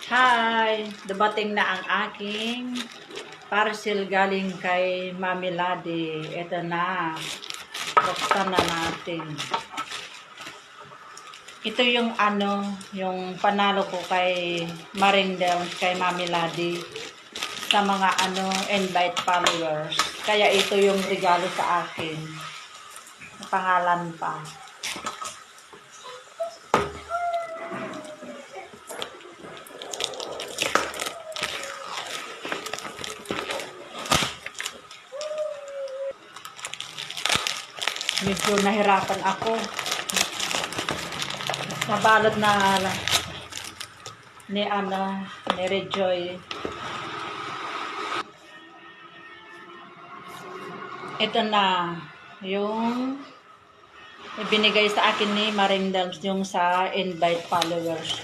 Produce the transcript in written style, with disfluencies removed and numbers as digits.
Hi! Dumating na ang aking parcel galing kay Mami Ladi. Ito na. Buksan na natin. Ito yung yung panalo ko kay Marindel, kay Mami Ladi sa mga invite followers. Kaya ito yung regalo sa akin. Pangalan pa. Medyo nahirapan ako. Nabalot na ni Rejoy. Ito na yung ibinigay sa akin ni Marindel, yung sa invite followers.